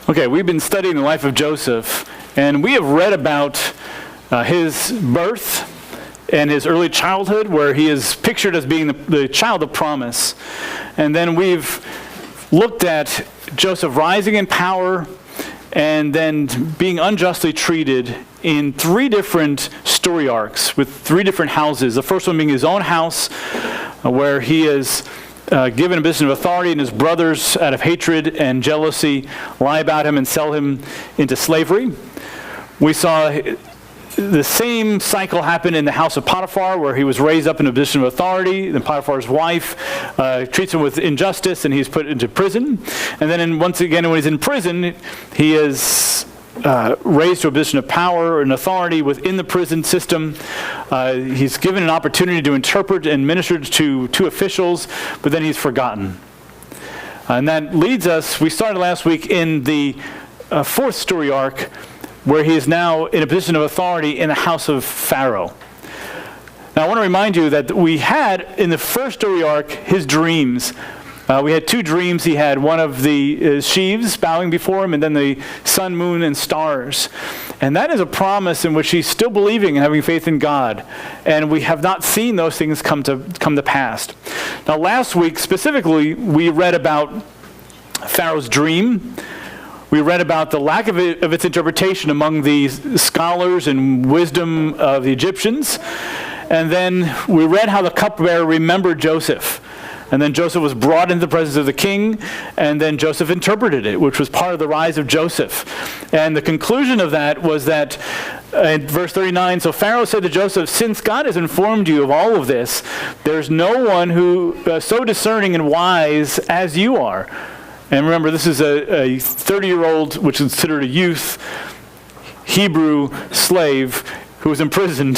Okay, we've been studying the life of Joseph, and we have read about his birth and his early childhood, where he is pictured as being the child of promise. And then we've looked at Joseph rising in power and then being unjustly treated in three different story arcs with three different houses. The first one being his own house, where he is given a position of authority, and his brothers, out of hatred and jealousy, lie about him and sell him into slavery. We saw the same cycle happen in the house of Potiphar, where he was raised up in a position of authority. Then Potiphar's wife treats him with injustice, and he's put into prison. And then once again, when he's in prison, he is raised to a position of power and authority within the prison system. He's given an opportunity to interpret and minister to two officials, but then he's forgotten. And that leads us, we started last week in the fourth story arc, where he is now in a position of authority in the house of Pharaoh. Now I want to remind you that we had in the first story arc his dreams. We had two dreams. He had one of the sheaves bowing before him, and then the sun, moon, and stars. And that is a promise in which he's still believing and having faith in God. And we have not seen those things come to pass. Now last week specifically, we read about Pharaoh's dream. We read about the lack of its interpretation among the scholars and wisdom of the Egyptians. And then we read how the cupbearer remembered Joseph. And then Joseph was brought into the presence of the king, and then Joseph interpreted it, which was part of the rise of Joseph. And the conclusion of that was that, in verse 39, so Pharaoh said to Joseph, "Since God has informed you of all of this, there's no one who so discerning and wise as you are." And remember, this is a 30-year-old, which is considered a youth, Hebrew slave who was imprisoned,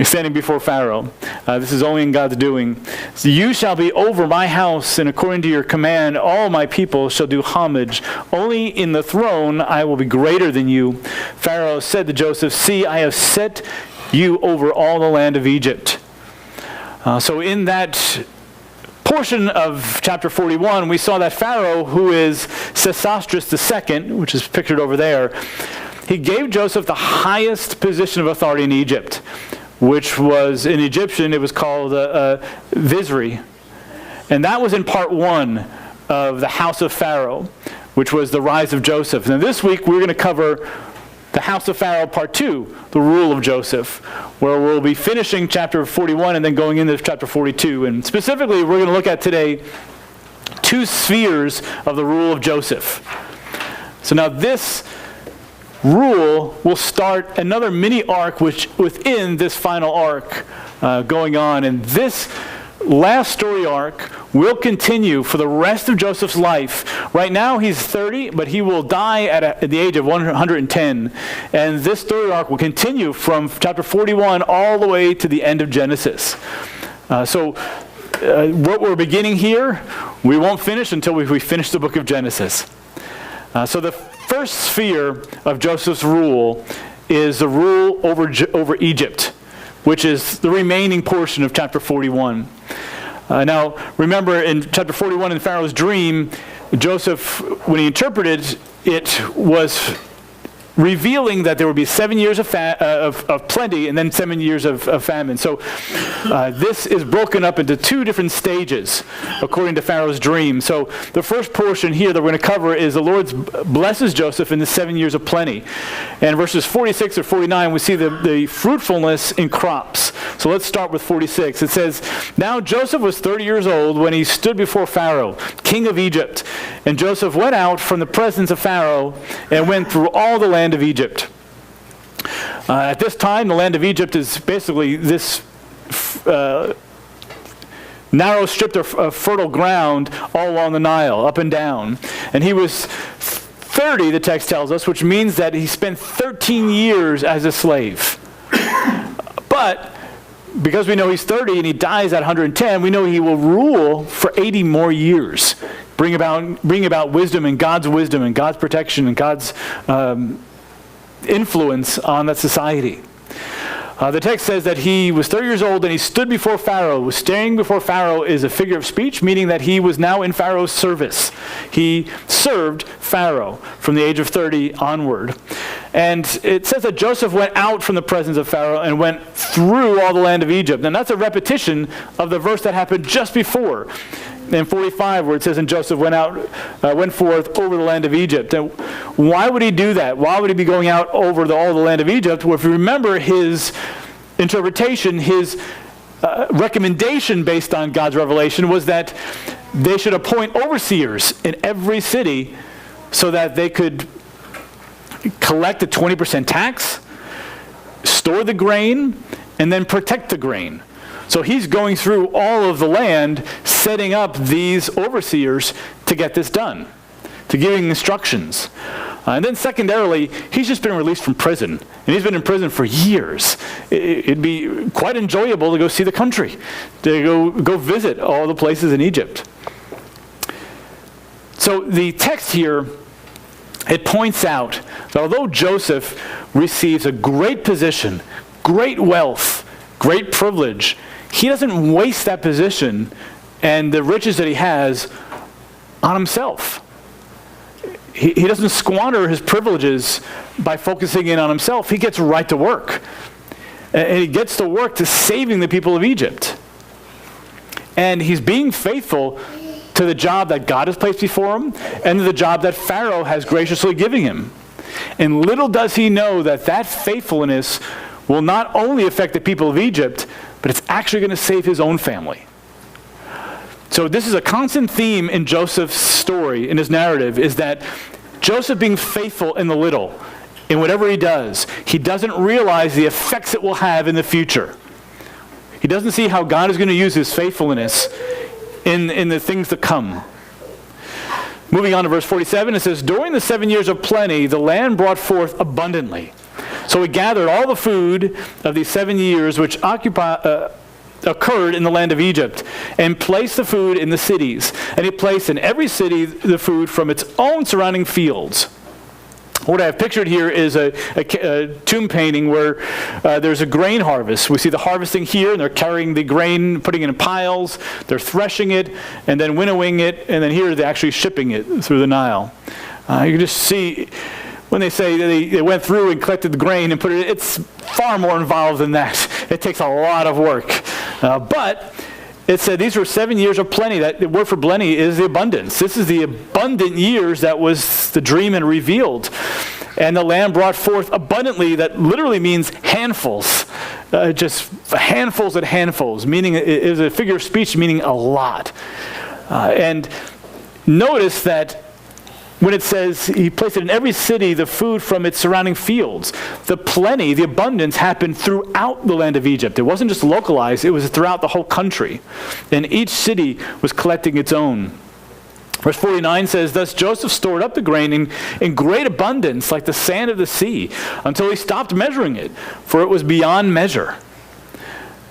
standing before Pharaoh. This is only in God's doing. So you shall be over my house, and according to your command, all my people shall do homage. Only in the throne I will be greater than you. Pharaoh said to Joseph, "See, I have set you over all the land of Egypt." So in that portion of chapter 41, we saw that Pharaoh, who is Sesostris II, which is pictured over there, he gave Joseph the highest position of authority in Egypt, which was, in Egyptian, it was called Vizier. And that was in part one of the house of Pharaoh, which was the rise of Joseph. Now this week we're going to cover the house of Pharaoh part 2, the rule of Joseph, where we'll be finishing chapter 41 and then going into chapter 42. And specifically, we're going to look at today two spheres of the rule of Joseph. So now this rule will start another mini arc within this final arc going on. And this last story arc will continue for the rest of Joseph's life. Right now he's 30, but he will die at the age of 110. And this story arc will continue from chapter 41 all the way to the end of Genesis. What we're beginning here, we won't finish until we finish the book of Genesis. So the first sphere of Joseph's rule is the rule over Egypt, which is the remaining portion of chapter 41. Now, remember in chapter 41 in Pharaoh's dream, Joseph, when he interpreted it, was revealing that there would be 7 years of plenty and then 7 years of famine. So this is broken up into two different stages according to Pharaoh's dream. So the first portion here that we're going to cover is the Lord blesses Joseph in the 7 years of plenty. And verses 46 or 49, we see the fruitfulness in crops. So let's start with 46. It says, "Now Joseph was 30 years old when he stood before Pharaoh, king of Egypt. And Joseph went out from the presence of Pharaoh and went through all the land of Egypt." At this time, the land of Egypt is basically this narrow strip of fertile ground all along the Nile, up and down. And he was 30, the text tells us, which means that he spent 13 years as a slave. But because we know he's 30 and he dies at 110, we know he will rule for 80 more years, bring about wisdom and God's protection and God's influence on that society. The text says that he was 30 years old and he stood before Pharaoh. Standing before Pharaoh is a figure of speech, meaning that he was now in Pharaoh's service. He served Pharaoh from the age of 30 onward. And it says that Joseph went out from the presence of Pharaoh and went through all the land of Egypt. And that's a repetition of the verse that happened just before, in 45, where it says, and Joseph went forth over the land of Egypt. And why would he do that? Why would he be going out over all the land of Egypt? Well, if you remember his interpretation, his recommendation based on God's revelation was that they should appoint overseers in every city so that they could collect a 20% tax, store the grain, and then protect the grain. So he's going through all of the land, setting up these overseers to get this done, to giving instructions. And then secondarily, he's just been released from prison. And he's been in prison for years. It'd be quite enjoyable to go see the country, to go visit all the places in Egypt. So the text here, it points out that although Joseph receives a great position, great wealth, great privilege, he doesn't waste that position and the riches that he has on himself. He doesn't squander his privileges by focusing in on himself. He gets right to work. And he gets to work to saving the people of Egypt. And he's being faithful to the job that God has placed before him and to the job that Pharaoh has graciously given him. And little does he know that that faithfulness will not only affect the people of Egypt, but it's actually going to save his own family. So this is a constant theme in Joseph's story, in his narrative, is that Joseph being faithful in the little, in whatever he does, he doesn't realize the effects it will have in the future. He doesn't see how God is going to use his faithfulness in the things to come. Moving on to verse 47, it says, during the 7 years of plenty, the land brought forth abundantly. So he gathered all the food of these 7 years which occurred in the land of Egypt, and placed the food in the cities. And he placed in every city the food from its own surrounding fields. What I have pictured here is a tomb painting where there's a grain harvest. We see the harvesting here, and they're carrying the grain, putting it in piles, they're threshing it, and then winnowing it, and then here they're actually shipping it through the Nile. You can just see when they say they went through and collected the grain and put it, it's far more involved than that. It takes a lot of work. But it said these were 7 years of plenty. That the word for plenty is the abundance. This is the abundant years that was the dream and revealed. And the land brought forth abundantly, that literally means handfuls. Just handfuls and handfuls, meaning it is a figure of speech meaning a lot. And notice that when it says he placed it in every city, the food from its surrounding fields, the plenty, the abundance happened throughout the land of Egypt. It wasn't just localized, it was throughout the whole country. And each city was collecting its own. Verse 49 says, thus Joseph stored up the grain in great abundance, like the sand of the sea, until he stopped measuring it, for it was beyond measure.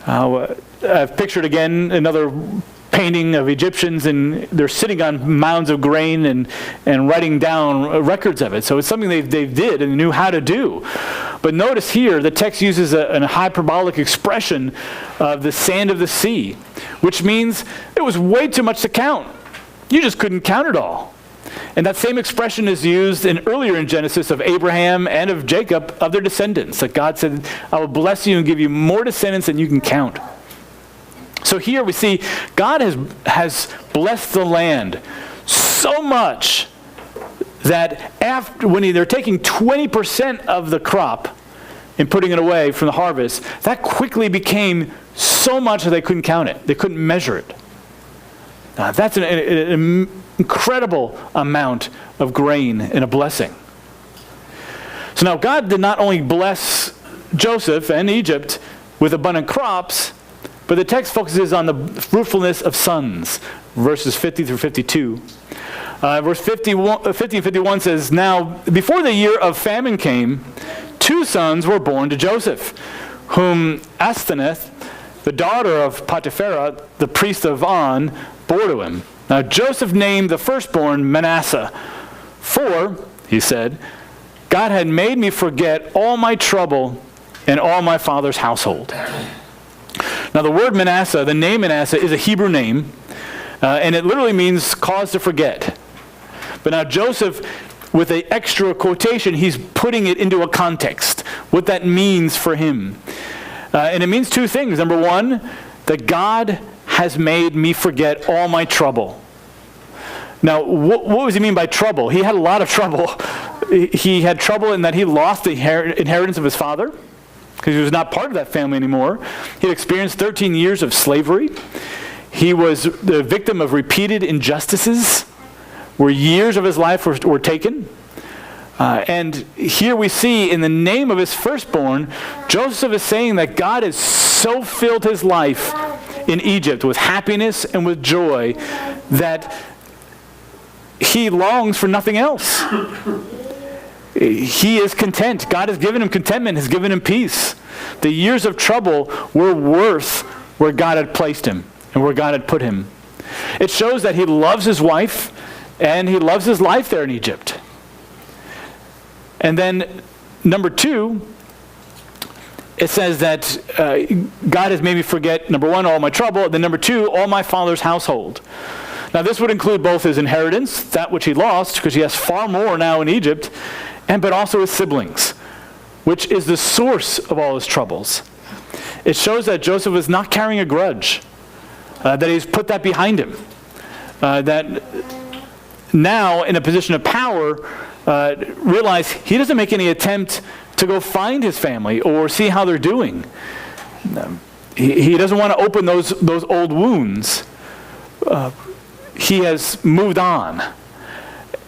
I've pictured again another painting of Egyptians, and they're sitting on mounds of grain and writing down records of it. So it's something they did and knew how to do. But notice here, the text uses a hyperbolic expression of the sand of the sea, which means it was way too much to count. You just couldn't count it all. And that same expression is used earlier in Genesis of Abraham and of Jacob, of their descendants. That God said, I will bless you and give you more descendants than you can count. So here we see God has blessed the land so much that when they're taking 20% of the crop and putting it away from the harvest, that quickly became so much that they couldn't count it. They couldn't measure it. That's an incredible amount of grain and a blessing. So now God did not only bless Joseph and Egypt with abundant crops, but the text focuses on the fruitfulness of sons, verses 50 through 52. Verse 50 and 51 says, now, before the year of famine came, 2 sons were born to Joseph, whom Asenath, the daughter of Potipharah, the priest of On, bore to him. Now Joseph named the firstborn Manasseh, for, he said, God had made me forget all my trouble and all my father's household. Now the word Manasseh, the name Manasseh, is a Hebrew name, and it literally means cause to forget. But now Joseph, with an extra quotation, he's putting it into a context, what that means for him. And it means two things. Number one, that God has made me forget all my trouble. Now, what does he mean by trouble? He had a lot of trouble. He had trouble in that he lost the inheritance of his father, because he was not part of that family anymore. He had experienced 13 years of slavery. He was the victim of repeated injustices, where years of his life were taken. And here we see, in the name of his firstborn, Joseph is saying that God has so filled his life in Egypt with happiness and with joy that he longs for nothing else. He is content. God has given him contentment, has given him peace. The years of trouble were worth where God had placed him and where God had put him. It shows that he loves his wife and he loves his life there in Egypt. And then, number two, it says that God has made me forget, number one, all my trouble, then number two, all my father's household. Now this would include both his inheritance, that which he lost, because he has far more now in Egypt, but also his siblings, which is the source of all his troubles. It shows that Joseph is not carrying a grudge, that he's put that behind him, that now in a position of power, realize he doesn't make any attempt to go find his family or see how they're doing. He doesn't want to open those old wounds. He has moved on.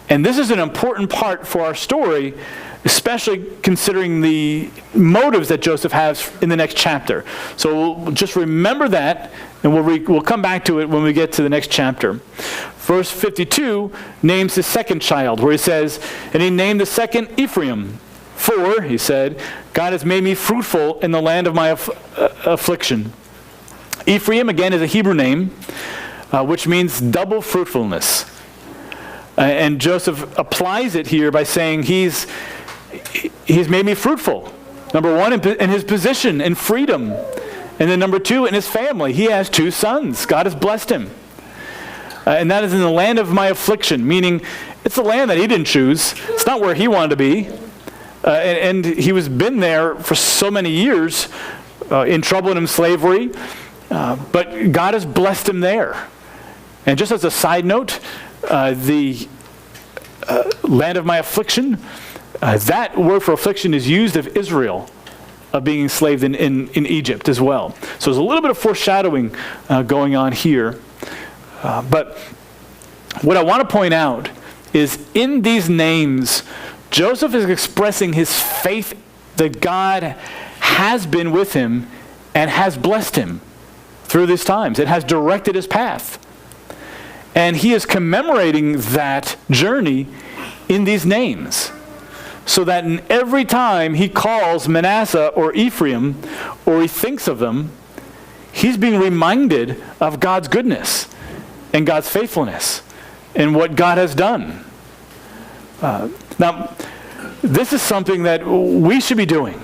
And this is an important part for our story, especially considering the motives that Joseph has in the next chapter. So we'll just remember that, and we'll come back to it when we get to the next chapter. Verse 52 names his second child, where he says, and he named the second Ephraim. For, he said, God has made me fruitful in the land of my affliction. Ephraim, again, is a Hebrew name, which means double fruitfulness. And Joseph applies it here by saying he's made me fruitful. Number one, in his position and freedom. And then number two, in his family. He has 2 sons. God has blessed him. And that is in the land of my affliction, meaning it's the land that he didn't choose. It's not where he wanted to be. And he was been there for so many years in trouble and in slavery. But God has blessed him there. And just as a side note, the land of my affliction, that word for affliction is used of Israel, of being enslaved in Egypt as well. So there's a little bit of foreshadowing going on here. But what I want to point out is in these names, Joseph is expressing his faith that God has been with him and has blessed him through these times. It has directed his path. And he is commemorating that journey in these names. So that in every time he calls Manasseh or Ephraim, or he thinks of them, he's being reminded of God's goodness and God's faithfulness and what God has done. Now, this is something that we should be doing.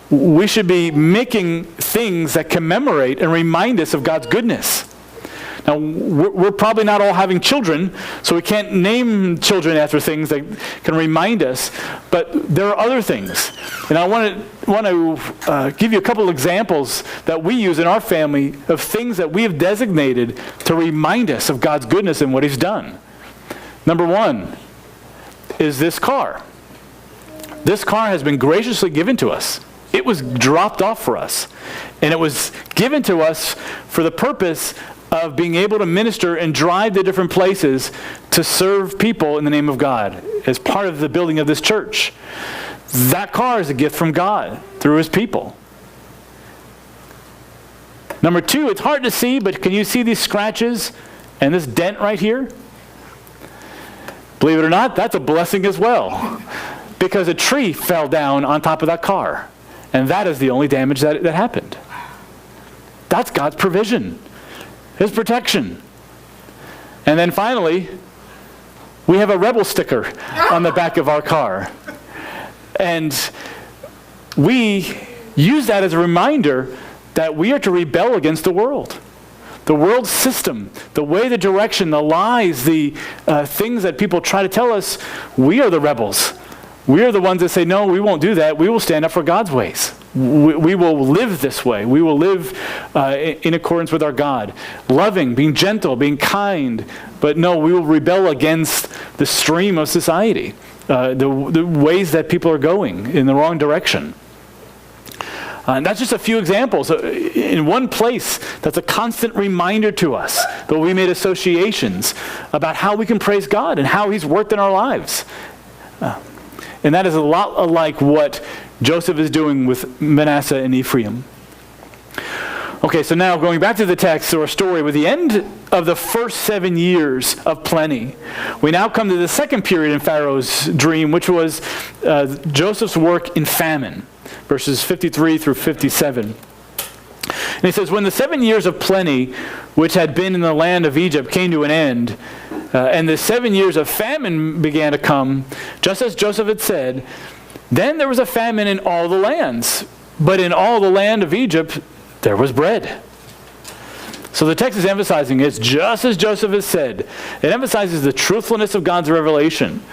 We should be making things that commemorate and remind us of God's goodness. Now, we're probably not all having children, so we can't name children after things that can remind us, but there are other things. And I want to give you a couple of examples that we use in our family of things that we have designated to remind us of God's goodness and what he's done. Number one is this car. This car has been graciously given to us. It was dropped off for us, and it was given to us for the purpose of being able to minister and drive to different places to serve people in the name of God as part of the building of this church. That car is a gift from God through his people. Number two, it's hard to see, but can you see these scratches and this dent right here? Believe it or not, that's a blessing as well, because a tree fell down on top of that car, and that is the only damage that happened. That's God's provision. His protection. And then finally, we have a rebel sticker on the back of our car. And we use that as a reminder that we are to rebel against the world. The world system, the way, the direction, the lies, the things that people try to tell us, we are the rebels. We are the ones that say, no, we won't do that. We will stand up for God's ways. We will live this way. We will live in accordance with our God. Loving, being gentle, being kind. But no, we will rebel against the stream of society, the ways that people are going in the wrong direction. And that's just a few examples. In one place, that's a constant reminder to us that we made associations about how we can praise God and how He's worked in our lives. And that is a lot like what Joseph is doing with Manasseh and Ephraim. Okay, so now going back to the text or story, with the end of the first 7 years of plenty, we now come to the second period in Pharaoh's dream, which was Joseph's work in famine, verses 53 through 57. And he says, when the 7 years of plenty, which had been in the land of Egypt, came to an end, and the 7 years of famine began to come, just as Joseph had said, then there was a famine in all the lands. But in all the land of Egypt, there was bread. So the text is emphasizing it's just as Joseph has said. It emphasizes the truthfulness of God's revelation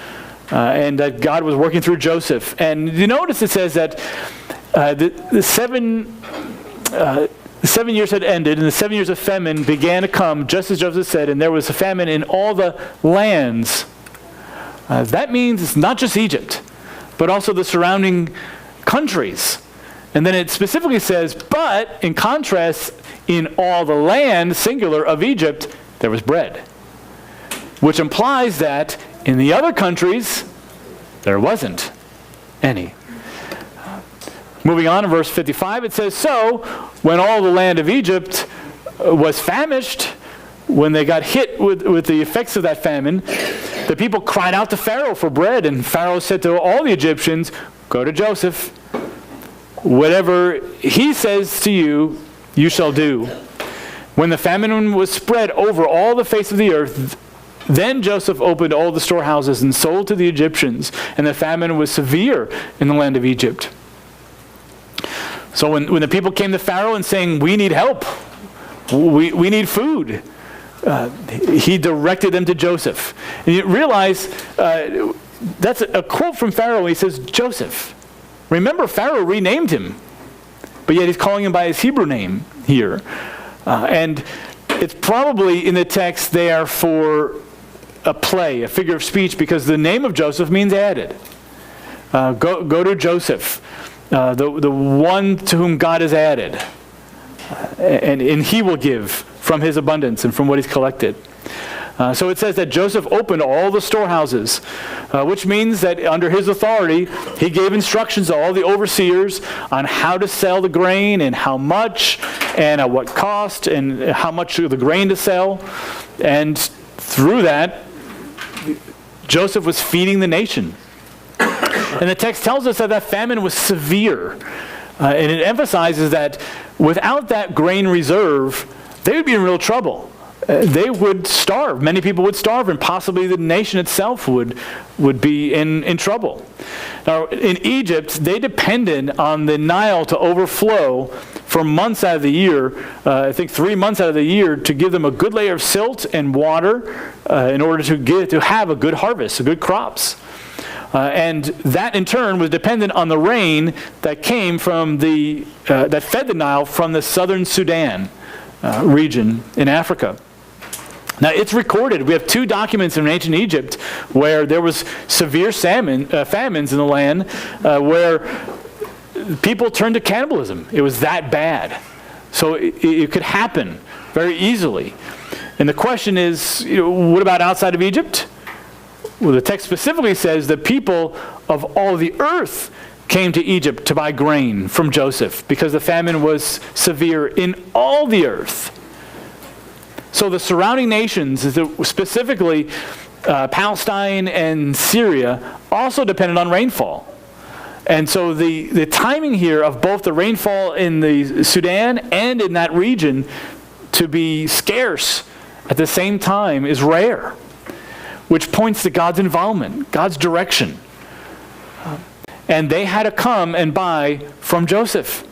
and that God was working through Joseph. And you notice it says that the 7 years had ended, and the 7 years of famine began to come, just as Joseph said, and there was a famine in all the lands. That means it's not just Egypt, but also the surrounding countries. And then it specifically says, but in contrast, in all the land, singular, of Egypt, there was bread. Which implies that in the other countries, there wasn't any. Moving on in verse 55, it says, so when all the land of Egypt was famished, when they got hit with the effects of that famine, the people cried out to Pharaoh for bread, and Pharaoh said to all the Egyptians, go to Joseph. Whatever he says to you, you shall do. When the famine was spread over all the face of the earth, then Joseph opened all the storehouses and sold to the Egyptians, and the famine was severe in the land of Egypt. So when the people came to Pharaoh and saying, we need help, we need food, he directed them to Joseph. And you realize that's a quote from Pharaoh. He says, Joseph. Remember, Pharaoh renamed him, but yet he's calling him by his Hebrew name here. And it's probably in the text there for a play, a figure of speech, because the name of Joseph means added. Go to Joseph, the one to whom God has added, and he will give from his abundance and from what he's collected. So it says that Joseph opened all the storehouses, which means that under his authority, he gave instructions to all the overseers on how to sell the grain and how much and at what cost and how much of the grain to sell. And through that, Joseph was feeding the nation. And the text tells us that famine was severe. And it emphasizes that without that grain reserve, they would be in real trouble. They would starve. Many people would starve, and possibly the nation itself would be in trouble. Now, in Egypt, they depended on the Nile to overflow for months out of the year, I think 3 months out of the year, to give them a good layer of silt and water in order to have a good harvest, good crops. And that, in turn, was dependent on the rain that came from that fed the Nile from the southern Sudan region in Africa. Now, it's recorded. We have 2 documents in ancient Egypt where there was severe famines in the land where people turned to cannibalism. It was that bad. So it could happen very easily. And the question is, what about outside of Egypt? Well, the text specifically says the people of all the earth came to Egypt to buy grain from Joseph because the famine was severe in all the earth. So the surrounding nations, specifically Palestine and Syria, also depended on rainfall. And so the timing here of both the rainfall in the Sudan and in that region to be scarce at the same time is rare, which points to God's involvement, God's direction. And they had to come and buy from Joseph.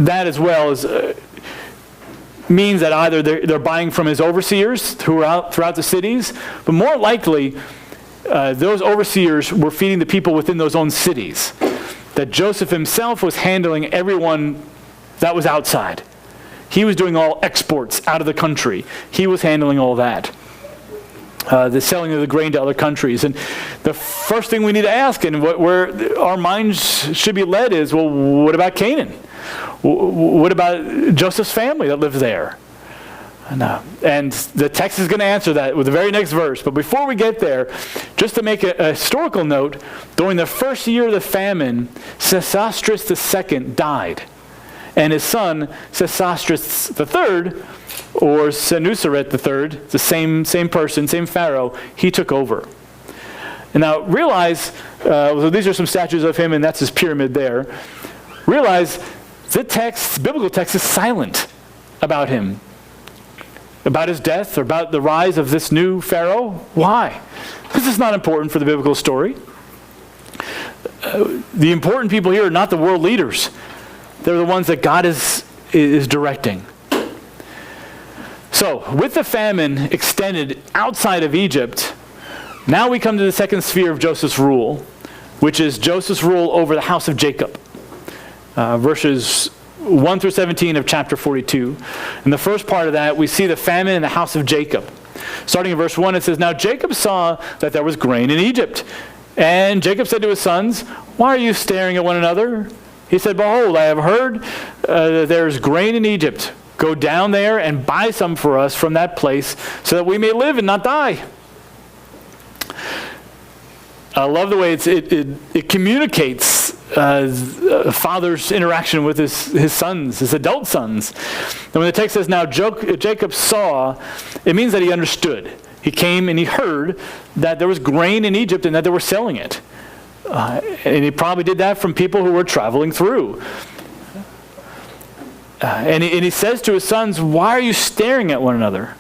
that as well means that either they're buying from his overseers throughout the cities, but more likely those overseers were feeding the people within those own cities. That Joseph himself was handling everyone that was outside. He was doing all exports out of the country. He was handling all that. The selling of the grain to other countries. And the first thing we need to ask, and where our minds should be led is, well, what about Canaan? What about Joseph's family that lives there? And the text is going to answer that with the very next verse. But before we get there, just to make a historical note, during the first year of the famine, Sesostris II died. And his son, Sesostris III, or Senuseret III, the same person, same pharaoh, he took over. And now realize, so these are some statues of him, and that's his pyramid there. Realize the biblical text is silent about him, about his death, or about the rise of this new pharaoh. Why? Because it's not important for the biblical story. The important people here are not the world leaders. They're the ones that God is directing. So, with the famine extended outside of Egypt, now we come to the second sphere of Joseph's rule, which is Joseph's rule over the house of Jacob. Verses 1 through 17 of chapter 42. In the first part of that, we see the famine in the house of Jacob. Starting in verse 1, it says, "Now Jacob saw that there was grain in Egypt. And Jacob said to his sons, 'Why are you staring at one another?' He said, 'Behold, I have heard that there is grain in Egypt. Go down there and buy some for us from that place so that we may live and not die.'" I love the way it communicates a father's interaction with his sons, his adult sons. And when the text says, "Now Jacob saw," it means that he understood. He came and he heard that there was grain in Egypt and that they were selling it. And he probably did that from people who were traveling through. And he says to his sons, "Why are you staring at one another?"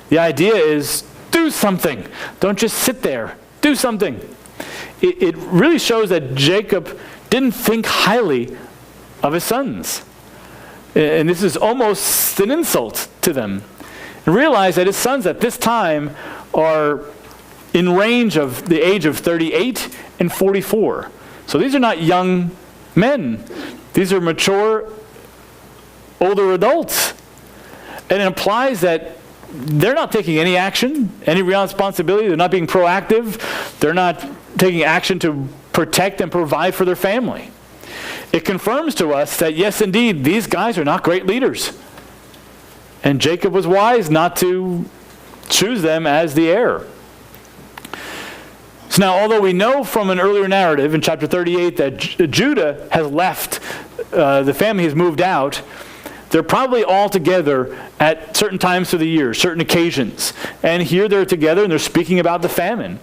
The idea is, do something. Don't just sit there. Do something. It really shows that Jacob didn't think highly of his sons. And this is almost an insult to them. And realize that his sons at this time are in range of the age of 38 and 44. So these are not young men. These are mature, older adults. And it implies that they're not taking any action, any responsibility. They're not being proactive. They're not taking action to protect and provide for their family. It confirms to us that, yes, indeed, these guys are not great leaders. And Jacob was wise not to choose them as the heir. So now, although we know from an earlier narrative in chapter 38 that Judah has left, the family has moved out, they're probably all together at certain times of the year, certain occasions. And here they're together and they're speaking about the famine.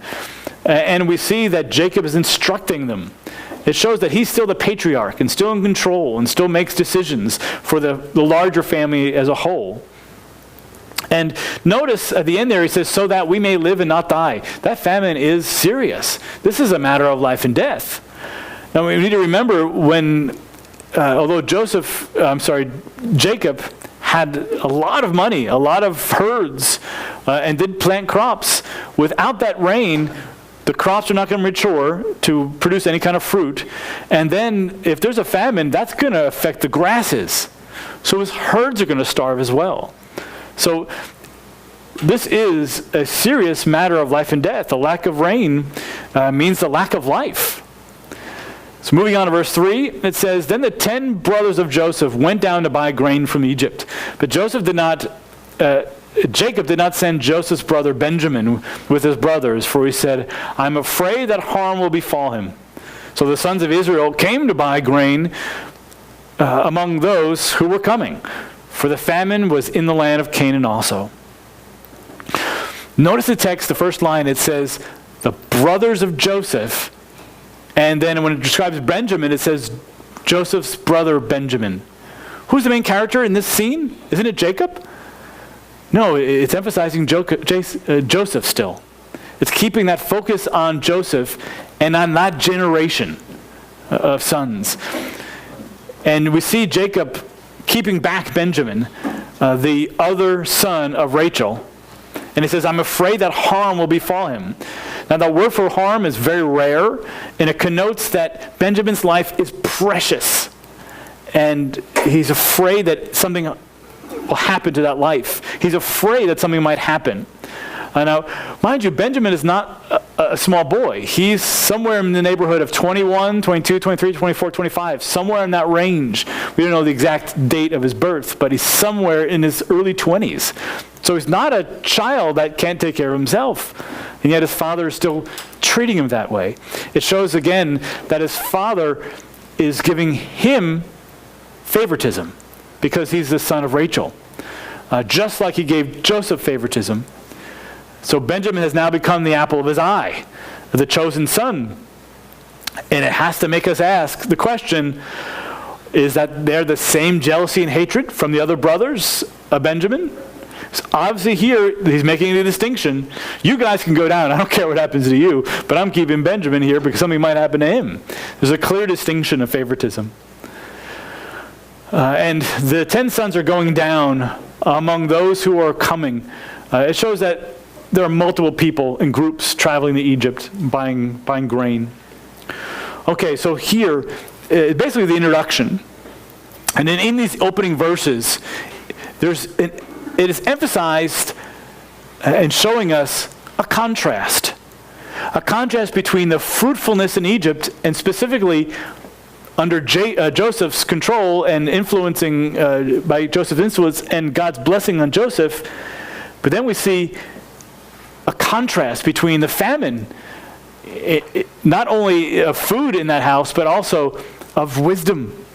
And we see that Jacob is instructing them. It shows that he's still the patriarch and still in control and still makes decisions for the larger family as a whole. And notice at the end there he says, "so that we may live and not die." That famine is serious. This is a matter of life and death. Now we need to remember when, although Jacob had a lot of money, a lot of herds, and did plant crops, without that rain, the crops are not going to mature to produce any kind of fruit. And then if there's a famine, that's going to affect the grasses. So his herds are going to starve as well. So this is a serious matter of life and death. The lack of rain means the lack of life. So moving on to verse 3, it says, "Then the 10 brothers of Joseph went down to buy grain from Egypt. But Jacob did not send Joseph's brother Benjamin with his brothers, for he said, 'I'm afraid that harm will befall him.' So the sons of Israel came to buy grain among those who were coming, for the famine was in the land of Canaan also." Notice the text, the first line, it says, "the brothers of Joseph," and then when it describes Benjamin, it says, "Joseph's brother Benjamin." Who's the main character in this scene? Isn't it Jacob? No, it's emphasizing Joseph still. It's keeping that focus on Joseph and on that generation of sons. And we see Jacob keeping back Benjamin, the other son of Rachel. And he says, I'm afraid that harm will befall him. Now, the word for harm is very rare, and it connotes that Benjamin's life is precious. And he's afraid that something will happen to that life. He's afraid that something might happen. Now, mind you, Benjamin is not a small boy. He's somewhere in the neighborhood of 21, 22, 23, 24, 25, somewhere in that range. We don't know the exact date of his birth, but he's somewhere in his early 20s. So he's not a child that can't take care of himself. And yet his father is still treating him that way. It shows again that his father is giving him favoritism because he's the son of Rachel. Just like he gave Joseph favoritism. So Benjamin has now become the apple of his eye, the chosen son. And it has to make us ask the question, is that they're the same jealousy and hatred from the other brothers of Benjamin? So obviously here, he's making a distinction. You guys can go down. I don't care what happens to you, but I'm keeping Benjamin here because something might happen to him. There's a clear distinction of favoritism. And the 10 sons are going down among those who are coming. It shows that there are multiple people in groups traveling to Egypt, buying grain. Okay, so here, basically the introduction. And then in these opening verses, it is emphasized and showing us a contrast. A contrast between the fruitfulness in Egypt and specifically under Joseph's control and influencing by Joseph's influence and God's blessing on Joseph. But then we see a contrast between the famine, not only of food in that house, but also of wisdom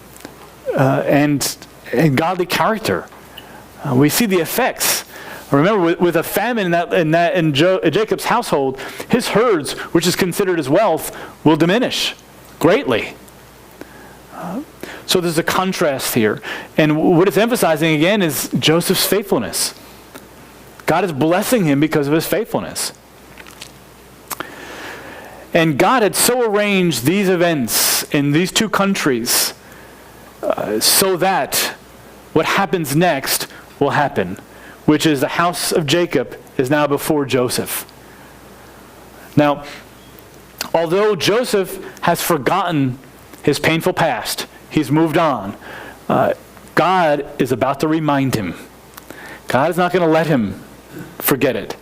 and godly character. We see the effects. Remember, with a famine in Jacob's household, his herds, which is considered his wealth, will diminish greatly. So there's a contrast here. And what it's emphasizing again is Joseph's faithfulness. God is blessing him because of his faithfulness. And God had so arranged these events in these two countries so that what happens next will happen, which is the house of Jacob is now before Joseph. Now, although Joseph has forgotten his painful past, he's moved on, God is about to remind him. God is not going to let him forget it.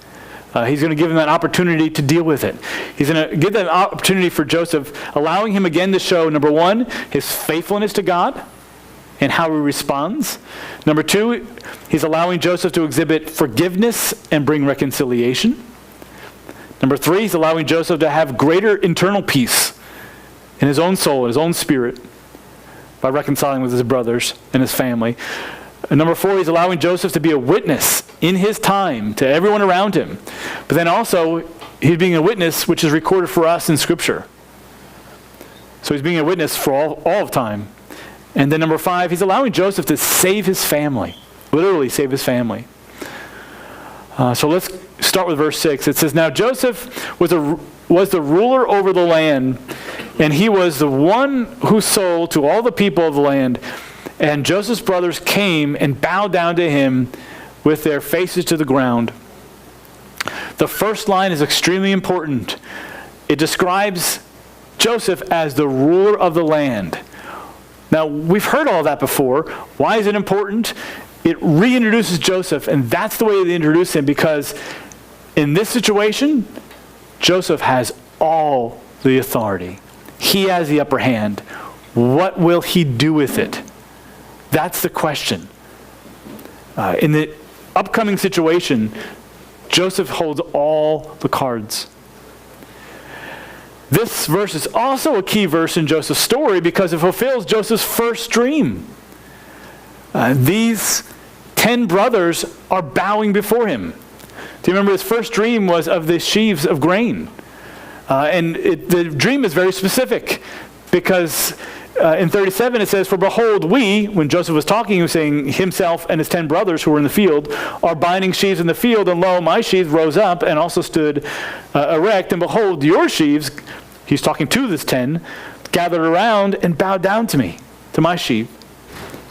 He's going to give him that opportunity to deal with it. He's going to give that opportunity for Joseph, allowing him again to show, number one, his faithfulness to God and how he responds. Number two, he's allowing Joseph to exhibit forgiveness and bring reconciliation. Number three, he's allowing Joseph to have greater internal peace in his own soul, in his own spirit, by reconciling with his brothers and his family. And number four, he's allowing Joseph to be a witness in his time to everyone around him. But then also, he's being a witness which is recorded for us in Scripture. So he's being a witness for all of time. And then number five, he's allowing Joseph to save his family. Literally save his family. So let's start with verse 6. It says, Now Joseph was the ruler over the land, and he was the one who sold to all the people of the land. And Joseph's brothers came and bowed down to him with their faces to the ground. The first line is extremely important. It describes Joseph as the ruler of the land. Now, we've heard all that before. Why is it important? It reintroduces Joseph, and that's the way they introduce him, because in this situation, Joseph has all the authority. He has the upper hand. What will he do with it? That's the question. In the upcoming situation, Joseph holds all the cards. This verse is also a key verse in Joseph's story because it fulfills Joseph's first dream. These 10 brothers are bowing before him. Do you remember his first dream was of the sheaves of grain? The dream is very specific because in 37 it says, For behold, we, when Joseph was talking, he was saying himself and his 10 brothers who were in the field, are binding sheaves in the field, and lo, my sheaves rose up and also stood erect, and behold, your sheaves, he's talking to this 10, gathered around and bowed down to me, to my sheaf.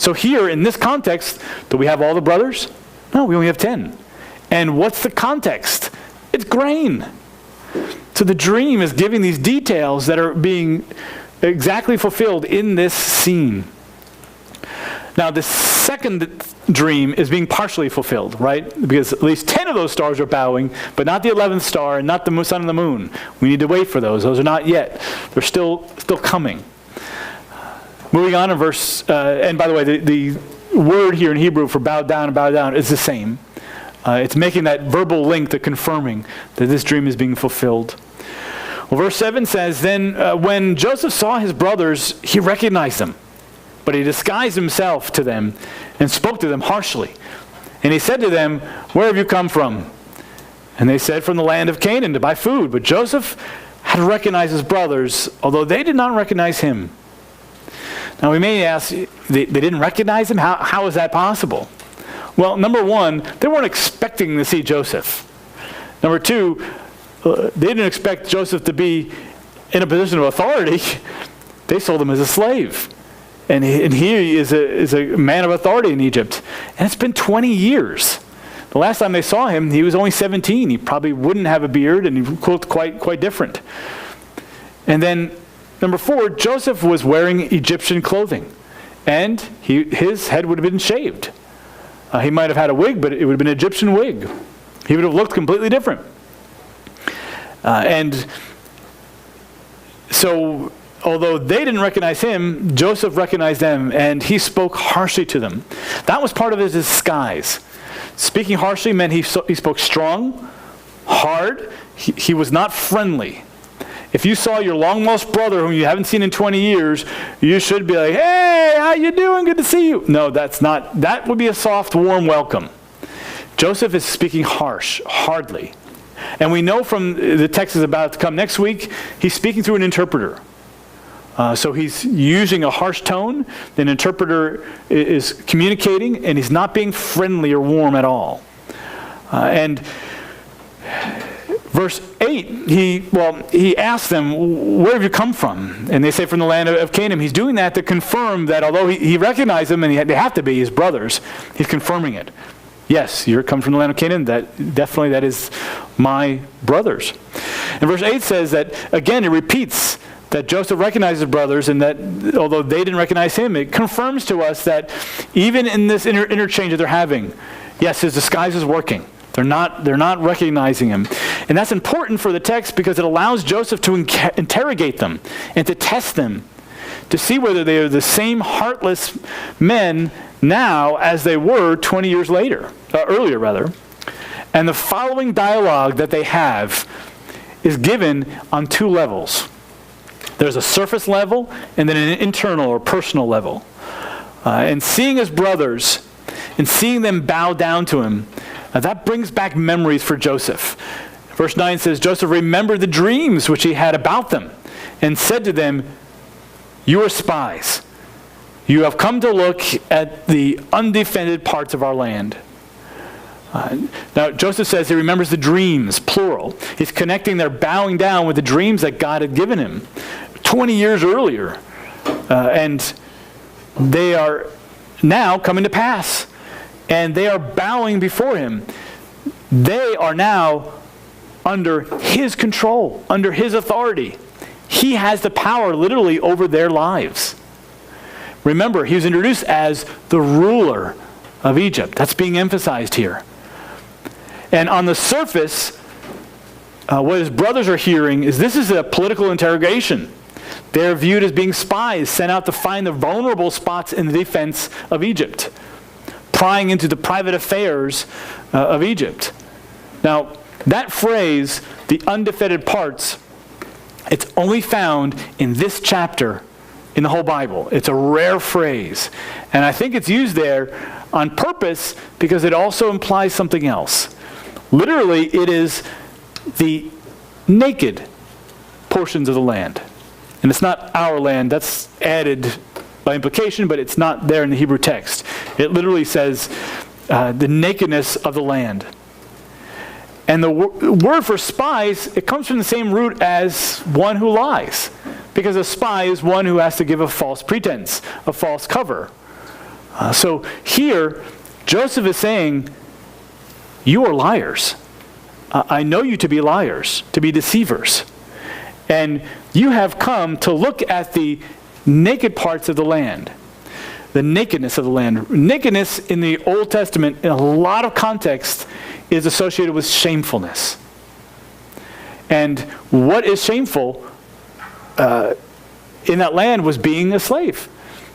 So here, in this context, do we have all the brothers? No, we only have 10. And what's the context? It's grain. So the dream is giving these details that are being exactly fulfilled in this scene. Now, the second dream is being partially fulfilled, right? Because at least 10 of those stars are bowing, but not the 11th star and not the sun and the moon. We need to wait for those. Those are not yet. They're still coming. Moving on in verse, and by the way, the word here in Hebrew for bow down is the same. It's making that verbal link to confirming that this dream is being fulfilled. Well, verse 7 says, Then when Joseph saw his brothers, he recognized them. But he disguised himself to them and spoke to them harshly. And he said to them, Where have you come from? And they said, From the land of Canaan to buy food. But Joseph had recognized his brothers, although they did not recognize him. Now we may ask, they didn't recognize him? How is that possible? Well, number one, they weren't expecting to see Joseph. Number two, they didn't expect Joseph to be in a position of authority. They sold him as a slave. And he is a man of authority in Egypt. And it's been 20 years. The last time they saw him, he was only 17. He probably wouldn't have a beard, and he looked quite different. And then, number four, Joseph was wearing Egyptian clothing. And his head would have been shaved. He might have had a wig, but it would have been an Egyptian wig. He would have looked completely different. And so, although they didn't recognize him, Joseph recognized them, and he spoke harshly to them. That was part of his disguise. Speaking harshly meant he spoke strong, hard. He was not friendly. If you saw your long-lost brother whom you haven't seen in 20 years, you should be like, Hey, how you doing? Good to see you. No, that would be a soft, warm welcome. Joseph is speaking hardly. And we know from the text is about to come next week, he's speaking through an interpreter. So he's using a harsh tone. The interpreter is communicating, and he's not being friendly or warm at all. And verse 8, he asks them, Where have you come from? And they say, From the land of Canaan. He's doing that to confirm that although he recognized them, and they have to be his brothers, he's confirming it. Yes, you come from the land of Canaan. That is my brothers. And verse 8 says that, again, it repeats that Joseph recognized his brothers, and that although they didn't recognize him, it confirms to us that even in this interchange that they're having, yes, his disguise is working. They're not recognizing him. And that's important for the text because it allows Joseph to interrogate them and to test them, to see whether they are the same heartless men now as they were 20 years earlier. And the following dialogue that they have is given on two levels. There's a surface level and then an internal or personal level. And seeing his brothers and seeing them bow down to him, that brings back memories for Joseph. Verse 9 says, Joseph remembered the dreams which he had about them and said to them, You are spies. You have come to look at the undefended parts of our land. Now, Joseph says he remembers the dreams, plural. He's connecting their bowing down with the dreams that God had given him 20 years earlier. And they are now coming to pass. And they are bowing before him. They are now under his control, under his authority. He has the power literally over their lives. Remember, he was introduced as the ruler of Egypt. That's being emphasized here. And on the surface, what his brothers are hearing is this is a political interrogation. They're viewed as being spies sent out to find the vulnerable spots in the defense of Egypt, prying into the private affairs of Egypt. Now, that phrase, the undefended parts, it's only found in this chapter in the whole Bible. It's a rare phrase. And I think it's used there on purpose because it also implies something else. Literally, it is the naked portions of the land. And it's not our land. That's added by implication, but it's not there in the Hebrew text. It literally says the nakedness of the land. And the word for spies, it comes from the same root as one who lies. Because a spy is one who has to give a false pretense, a false cover. So here, Joseph is saying, you are liars. I know you to be liars, to be deceivers. And you have come to look at the naked parts of the land, the nakedness of the land. Nakedness in the Old Testament, in a lot of context, is associated with shamefulness. And what is shameful in that land was being a slave.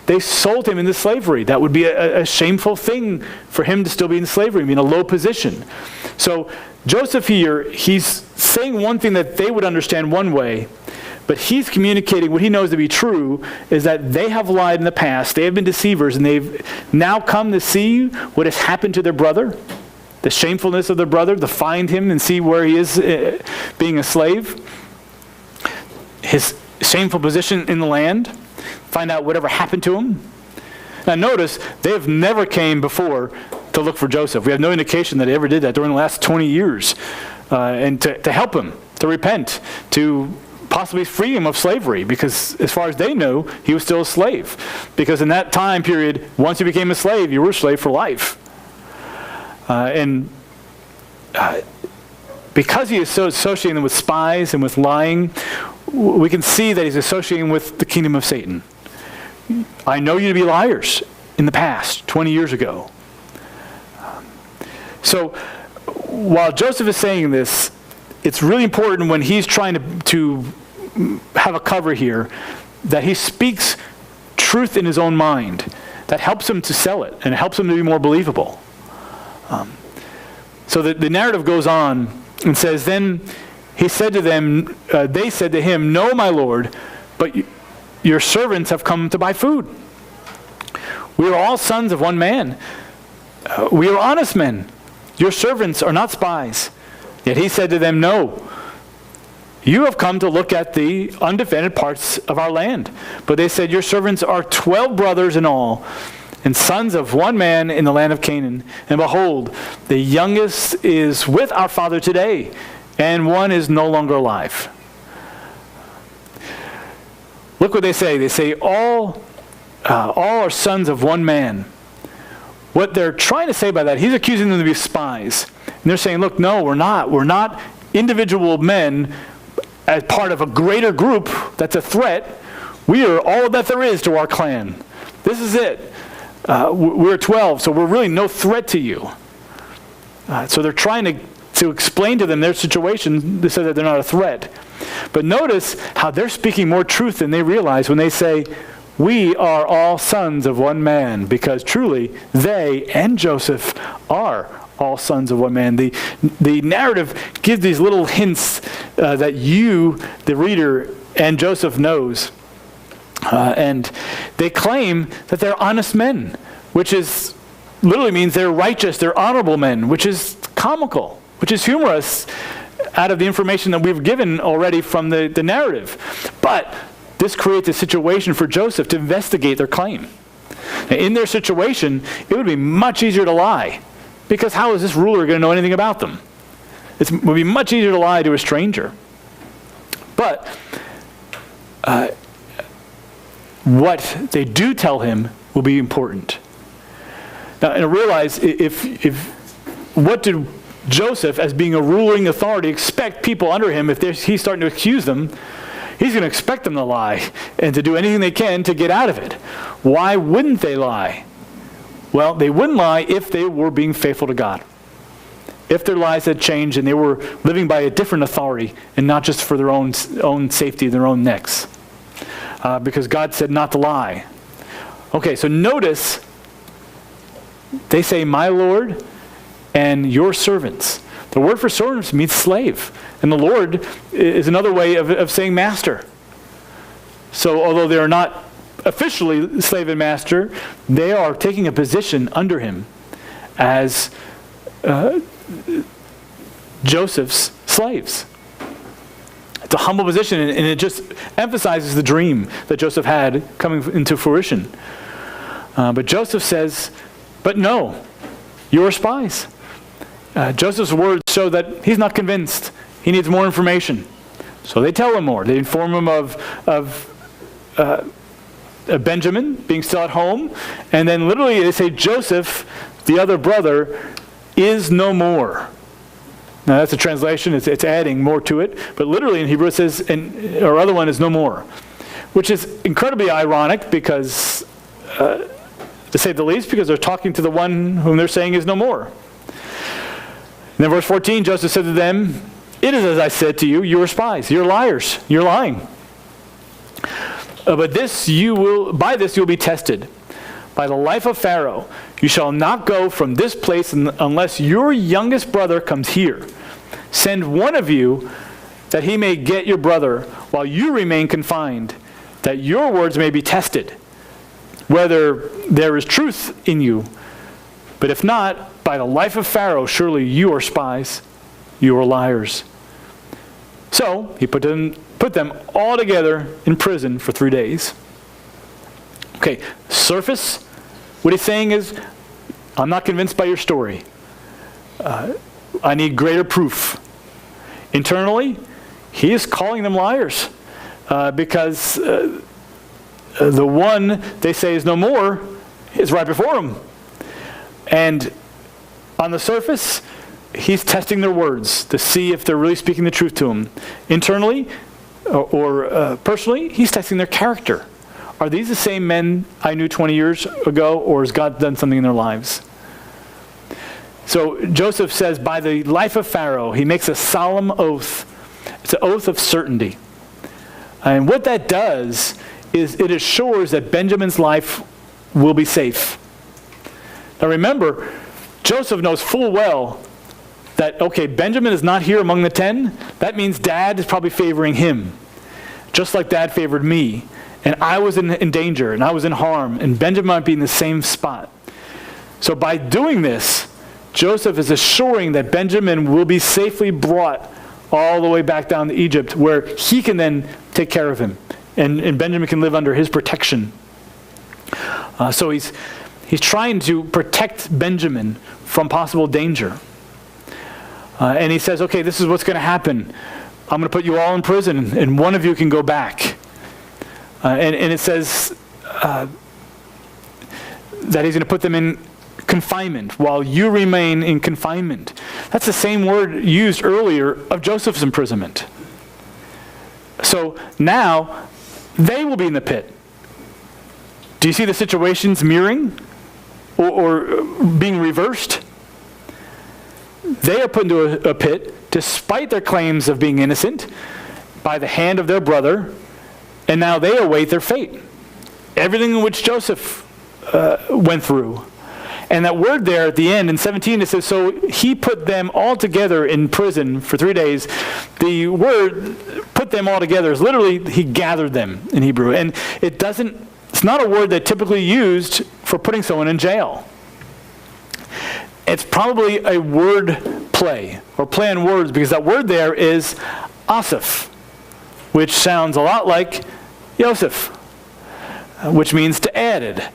They sold him into slavery. That would be a shameful thing for him to still be in slavery, be in a low position. So Joseph here, he's saying one thing that they would understand one way, but he's communicating what he knows to be true, is that they have lied in the past, they have been deceivers, and they've now come to see what has happened to their brother, the shamefulness of their brother, to find him and see where he is being a slave, his shameful position in the land, find out whatever happened to him. Now notice, they have never came before to look for Joseph. We have no indication that he ever did that during the last 20 years. And to help him, to repent, to possibly free him of slavery, because as far as they know, he was still a slave. Because in that time period, once you became a slave, you were a slave for life. Because he is so associating them with spies and with lying, we can see that he's associating with the kingdom of Satan. I know you to be liars in the past, 20 years ago. So while Joseph is saying this, it's really important when he's trying to have a cover here that he speaks truth in his own mind. That helps him to sell it and it helps him to be more believable. So the narrative goes on and says, then he said to them, they said to him, "No, my lord, but your servants have come to buy food. We are all sons of one man. We are honest men. Your servants are not spies." Yet he said to them, "No, you have come to look at the undefended parts of our land." But they said, "Your servants are 12 brothers in all, and sons of one man in the land of Canaan. And behold, the youngest is with our father today, and one is no longer alive." Look what they say. They say, all are sons of one man. What they're trying to say by that, he's accusing them to be spies. And they're saying, look, no, we're not. We're not individual men as part of a greater group that's a threat. We are all that there is to our clan. This is it. We're 12, so we're really no threat to you. So they're trying to explain to them their situation so that they're not a threat. But notice how they're speaking more truth than they realize when they say, "We are all sons of one man," because truly they and Joseph are all sons of one man. The narrative gives these little hints that you, the reader, and Joseph knows. And they claim that they're honest men, which is literally means they're righteous, they're honorable men, which is comical, which is humorous out of the information that we've given already from the narrative. But this creates a situation for Joseph to investigate their claim. Now, in their situation, it would be much easier to lie, because how is this ruler going to know anything about them? It would be much easier to lie to a stranger. But what they do tell him will be important. Now, and realize what did Joseph, as being a ruling authority, expect people under him if he's starting to accuse them? He's going to expect them to lie and to do anything they can to get out of it. Why wouldn't they lie? Well, they wouldn't lie if they were being faithful to God. If their lives had changed and they were living by a different authority and not just for their own safety, their own necks. Because God said not to lie. Okay, so notice they say, "My Lord and your servants." The word for servants means slave. And the Lord is another way of saying master. So although they are not officially slave and master, they are taking a position under him as Joseph's slaves. It's a humble position, and it just emphasizes the dream that Joseph had coming into fruition. But Joseph says, "But no, you are spies." Joseph's words show that he's not convinced. He needs more information. So they tell him more. They inform him of Benjamin being still at home, and then literally they say Joseph, the other brother, is no more. Now that's a translation, it's adding more to it, but literally in Hebrew it says, or other one is no more, which is incredibly ironic because, to say the least, because they're talking to the one whom they're saying is no more. And then verse 14, Joseph said to them, "It is as I said to you, you are spies, you're liars, you're lying. But by this you will be tested. By the life of Pharaoh, you shall not go from this place unless your youngest brother comes here. Send one of you that he may get your brother while you remain confined, that your words may be tested, whether there is truth in you. But if not, by the life of Pharaoh, surely you are spies, you are liars." So he put them all together in prison for 3 days. Okay, surface, what he's saying is, I'm not convinced by your story. I need greater proof. Internally, he is calling them liars because the one they say is no more is right before him. And on the surface, he's testing their words to see if they're really speaking the truth to him. Internally or personally, he's testing their character. Are these the same men I knew 20 years ago, or has God done something in their lives? So Joseph says, by the life of Pharaoh, he makes a solemn oath. It's an oath of certainty. And what that does is it assures that Benjamin's life will be safe. Now remember, Joseph knows full well that, okay, Benjamin is not here among the 10. That means Dad is probably favoring him, just like Dad favored me. And I was in danger, and I was in harm, and Benjamin might be in the same spot. So by doing this, Joseph is assuring that Benjamin will be safely brought all the way back down to Egypt, where he can then take care of him, and Benjamin can live under his protection. So he's trying to protect Benjamin from possible danger. And he says, okay, this is what's going to happen. I'm going to put you all in prison, and one of you can go back. And it says that he's going to put them in confinement while you remain in confinement. That's the same word used earlier of Joseph's imprisonment. So now they will be in the pit. Do you see the situations mirroring or being reversed? They are put into a pit despite their claims of being innocent by the hand of their brother, and now they await their fate. Everything in which Joseph went through. And that word there at the end in 17, it says, so he put them all together in prison for 3 days. The word put them all together is literally he gathered them in Hebrew. And it's not a word that typically used for putting someone in jail. It's probably a word play or play on words, because that word there is asaph, which sounds a lot like Yosef, which means to added.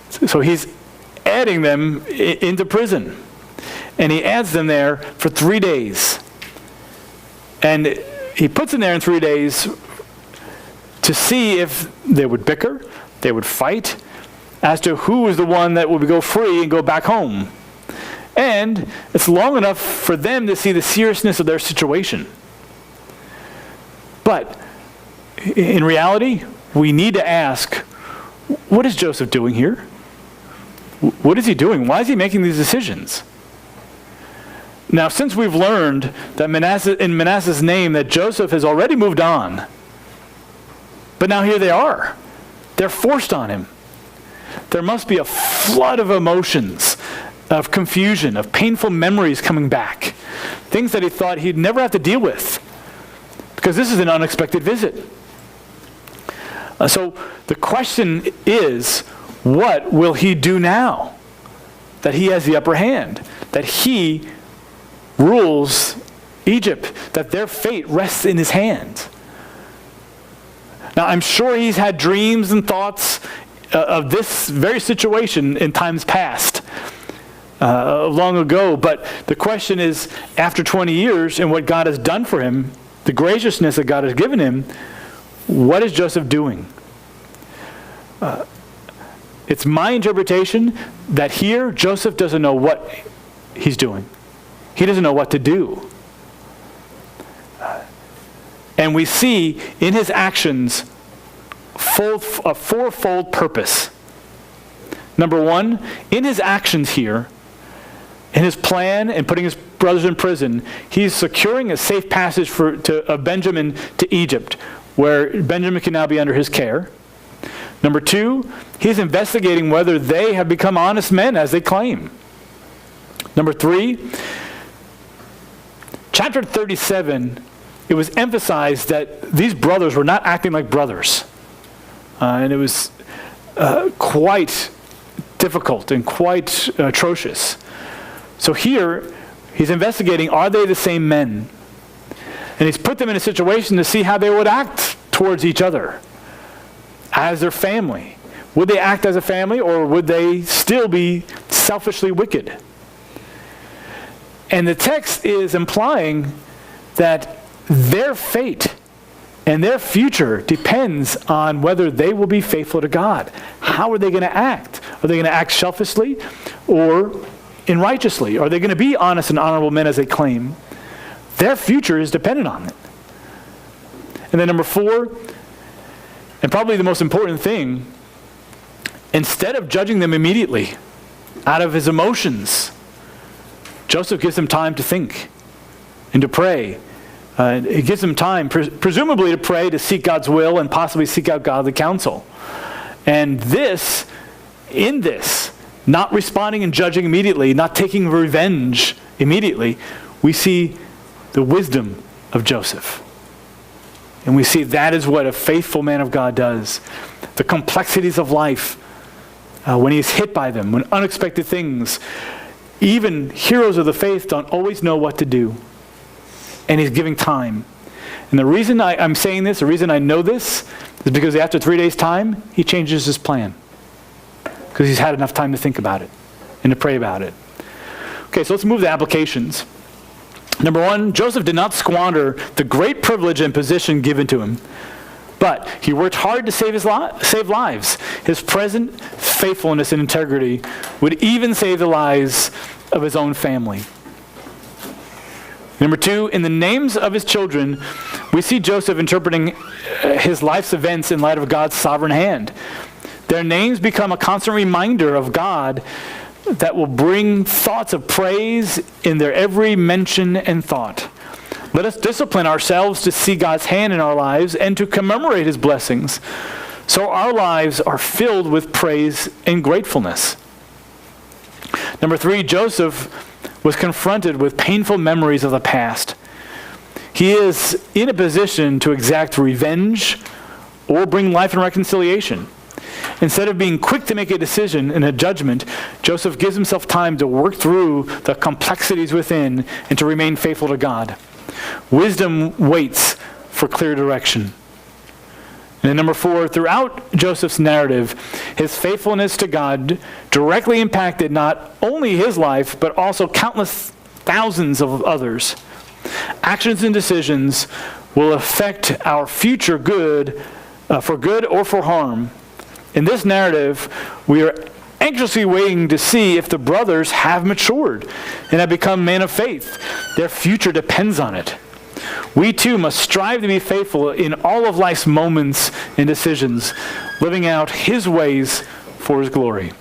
So he's adding them into prison. And he adds them there for 3 days. And he puts them there in 3 days to see if they would bicker, they would fight, as to who is the one that would go free and go back home. And it's long enough for them to see the seriousness of their situation. But in reality, we need to ask, what is Joseph doing here? What is he doing? Why is he making these decisions? Now, since we've learned that in Manasseh's name that Joseph has already moved on, but now here they are. They're forced on him. There must be a flood of emotions, of confusion, of painful memories coming back. Things that he thought he'd never have to deal with, because this is an unexpected visit. So the question is, what will he do now that he has the upper hand, that he rules Egypt, that their fate rests in his hands? Now, I'm sure he's had dreams and thoughts of this very situation in times past, long ago, but the question is, after 20 years and what God has done for him, the graciousness that God has given him, what is Joseph doing? It's my interpretation that here Joseph doesn't know what he's doing. He doesn't know what to do. And we see in his actions a fourfold purpose. Number one, in his actions here, in his plan and putting his brothers in prison, he's securing a safe passage of Benjamin to Egypt, where Benjamin can now be under his care. Number two, he's investigating whether they have become honest men as they claim. Number three, chapter 37, it was emphasized that these brothers were not acting like brothers. And it was quite difficult and quite atrocious. So here, he's investigating, are they the same men? And he's put them in a situation to see how they would act towards each other as their family. Would they act as a family, or would they still be selfishly wicked? And the text is implying that their fate and their future depends on whether they will be faithful to God. How are they going to act? Are they going to act selfishly or righteously? Are they going to be honest and honorable men as they claim? Their future is dependent on it. And then number four, and probably the most important thing, instead of judging them immediately out of his emotions, Joseph gives them time to think and to pray. It gives them time, presumably to pray, to seek God's will, and possibly seek out godly counsel. And in this, not responding and judging immediately, not taking revenge immediately, we see the wisdom of Joseph. And we see that is what a faithful man of God does. The complexities of life, when he's hit by them, when unexpected things, even heroes of the faith don't always know what to do. And he's giving time. And the reason I'm saying this, the reason I know this, is because after 3 days' time, he changes his plan. Because he's had enough time to think about it and to pray about it. Okay, so let's move to applications. Number one, Joseph did not squander the great privilege and position given to him, but he worked hard to save lives. His present faithfulness and integrity would even save the lives of his own family. Number two, in the names of his children, we see Joseph interpreting his life's events in light of God's sovereign hand. Their names become a constant reminder of God that will bring thoughts of praise in their every mention and thought. Let us discipline ourselves to see God's hand in our lives and to commemorate his blessings, so our lives are filled with praise and gratefulness. Number three, Joseph was confronted with painful memories of the past. He is in a position to exact revenge or bring life and reconciliation. Instead of being quick to make a decision and a judgment, Joseph gives himself time to work through the complexities within and to remain faithful to God. Wisdom waits for clear direction. And then number four, throughout Joseph's narrative, his faithfulness to God directly impacted not only his life, but also countless thousands of others. Actions and decisions will affect our future good, for good or for harm. In this narrative, we are anxiously waiting to see if the brothers have matured and have become men of faith. Their future depends on it. We too must strive to be faithful in all of life's moments and decisions, living out his ways for his glory.